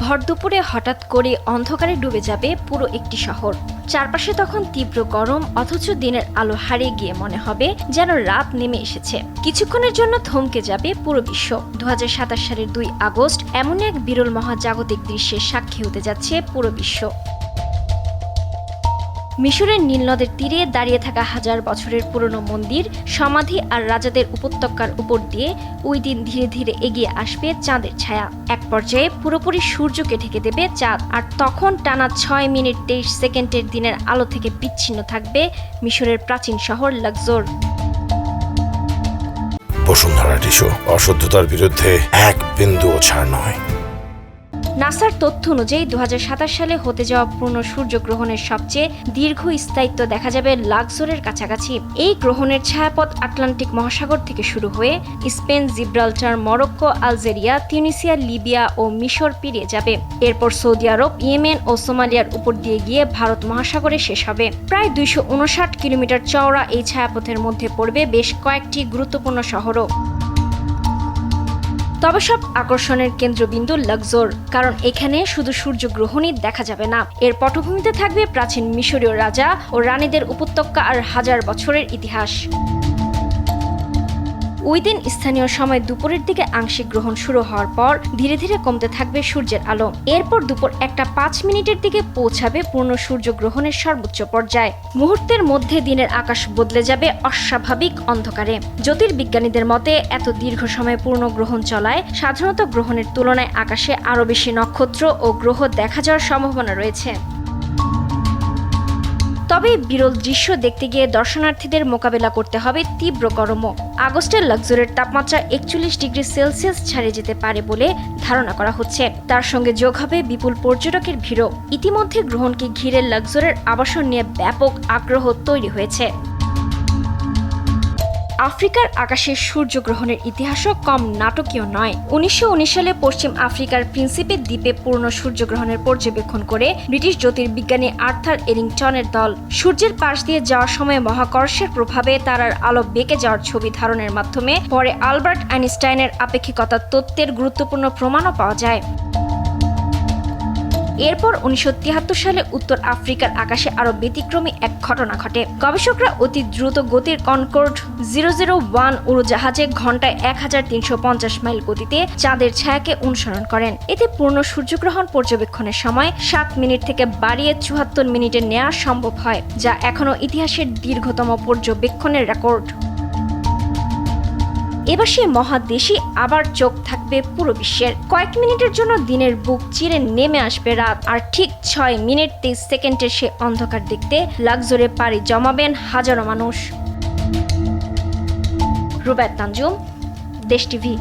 ভর দুপুরে হঠাৎ করে অন্ধকারে ডুবে যাবে পুরো একটি শহর। চারপাশে তখন তীব্র গরম, অথচ দিনের আলো হারিয়ে গিয়ে মনে হবে যেন রাত নেমে এসেছে। কিছুক্ষণের জন্য থমকে যাবে পুরো বিশ্ব। 2027 সালের 2 আগস্ট এমন এক বিরল মহাজাগতিক দৃশ্যের সাক্ষী হতে যাচ্ছে পুরো বিশ্ব। মিশরের নীল নদের তীরে দাঁড়িয়ে থাকা হাজার বছরের পুরনো মন্দির, সমাধি আর রাজাদের উপত্যকার উপর দিয়ে ওই দিন ধীরে ধীরে এগিয়ে আসবে চাঁদের ছায়া। এক পর্যায়ে পুরোপুরি সূর্যকে ঢেকে দেবে চাঁদ, আর তখন টানা 6 মিনিট 23 সেকেন্ডের দিনের আলো থেকে বিচ্ছিন্ন থাকবে মিশরের প্রাচীন শহর লাক্সোর। বসুন্ধরা টিস্যু, অশুদ্ধতার বিরুদ্ধে এক বিন্দুও ছাড় নয়। নাসার তথ্য অনুযায়ী 2027 সালে হতে যাওয়া পূর্ণ সূর্যগ্রহণের সবচেয়ে দীর্ঘ স্থায়িত্ব দেখা যাবে লাক্সোরের কাছাকাছি। এই গ্রহণের ছায়াপথ আটলান্টিক মহাসাগর থেকে শুরু হয়ে Spain, Gibraltar, Morocco, Algeria, Tunisia, Libya ও মিশর পেরিয়ে যাবে। এরপর সৌদি আরব, ইয়েমেন ও সোমালিয়ার উপর দিয়ে গিয়ে ভারত মহাসাগরে শেষ হবে। প্রায় 259 কিলোমিটার চওড়া এই ছায়াপথের মধ্যে পড়বে বেশ কয়েকটি গুরুত্বপূর্ণ শহরও। তবে সব আকর্ষণের কেন্দ্রবিন্দু লাক্সোর, কারণ এখানে শুধু সূর্যগ্রহণই দেখা যাবে না, এর পটভূমিতে থাকবে প্রাচীন মিশরীয় রাজা ও রানীদের উপত্যকা আর হাজার বছরের ইতিহাস। ওই দিন স্থানীয় সময় দুপুরের দিকে আংশিক গ্রহণ শুরু হওয়ার পর ধীরে ধীরে কমতে থাকবে সূর্যের আলো। এরপর দুপুর 1:05 দিকে পৌঁছাবে পূর্ণ সূর্যগ্রহণের সর্বোচ্চ পর্যায়ে। মুহূর্তের মধ্যে দিনের আকাশ বদলে যাবে অস্বাভাবিক অন্ধকারে। জ্যোতির্বিজ্ঞানীদের মতে এত দীর্ঘ সময় পূর্ণ গ্রহণ চলায় সাধারণত গ্রহণের তুলনায় আকাশে আরও বেশি নক্ষত্র ও গ্রহ দেখা যাওয়ার সম্ভাবনা রয়েছে। তবে বিরল দৃশ্য দেখতে গিয়ে দর্শনার্থীদের মোকাবেলা করতে হবে তীব্র গরমও। আগস্টের লাক্সোরের তাপমাত্রা 41 ডিগ্রি সেলসিয়াস ছাড়িয়ে যেতে পারে বলে ধারণা করা হচ্ছে। তার সঙ্গে যোগ হবে বিপুল পর্যটকের ভিড়ও। ইতিমধ্যে গ্রহণকে ঘিরে লাক্সোরের আবাসন নিয়ে ব্যাপক আগ্রহ তৈরি হয়েছে। আফ্রিকার আকাশের সূর্যগ্রহণের ইতিহাসও কম নাটকীয় নয়। 1919 সালে পশ্চিম আফ্রিকার প্রিন্সিপে দ্বীপে পূর্ণ সূর্যগ্রহণের পর্যবেক্ষণ করে ব্রিটিশ জ্যোতির্বিজ্ঞানী আর্থার এরিংটনের দল সূর্যের পাশ দিয়ে যাওয়ার সময় মহাকর্ষের প্রভাবে তারার আলো বেঁকে যাওয়ার ছবি ধারণের মাধ্যমে পরে আলবার্ট আইনস্টাইনের আপেক্ষিকতার তত্ত্বের গুরুত্বপূর্ণ প্রমাণও পাওয়া যায়। এরপর 1973 সালে উত্তর আফ্রিকার আকাশে আরো ব্যতিক্রমী এক ঘটনা ঘটে। গবেষকরা অতি দ্রুত গতির কনকর্ড 001 উড়োজাহাজে ঘন্টায় 1350 মাইল গতিতে চাঁদের ছায়াকে অনুসরণ করেন। এতে পূর্ণ সূর্যগ্রহণ পর্যবেক্ষণের সময় 7 মিনিট থেকে বাড়িয়ে 74 মিনিটে নেওয়া সম্ভব হয়, যা এখনও ইতিহাসের দীর্ঘতম পর্যবেক্ষণের রেকর্ড। এবার সে মহাদেশই আবার চোখ থাকবে পুরো বিশ্বের। কয়েক মিনিটের জন্য দিনের বুক চিরে নেমে আসবে রাত, আর ঠিক 6 মিনিট 23 সেকেন্ডের সে অন্ধকার দেখতে লাক্সোরে পাড়ি জমাবেন হাজারো মানুষ। রুবায়েত তানজুম, দেশ টিভি।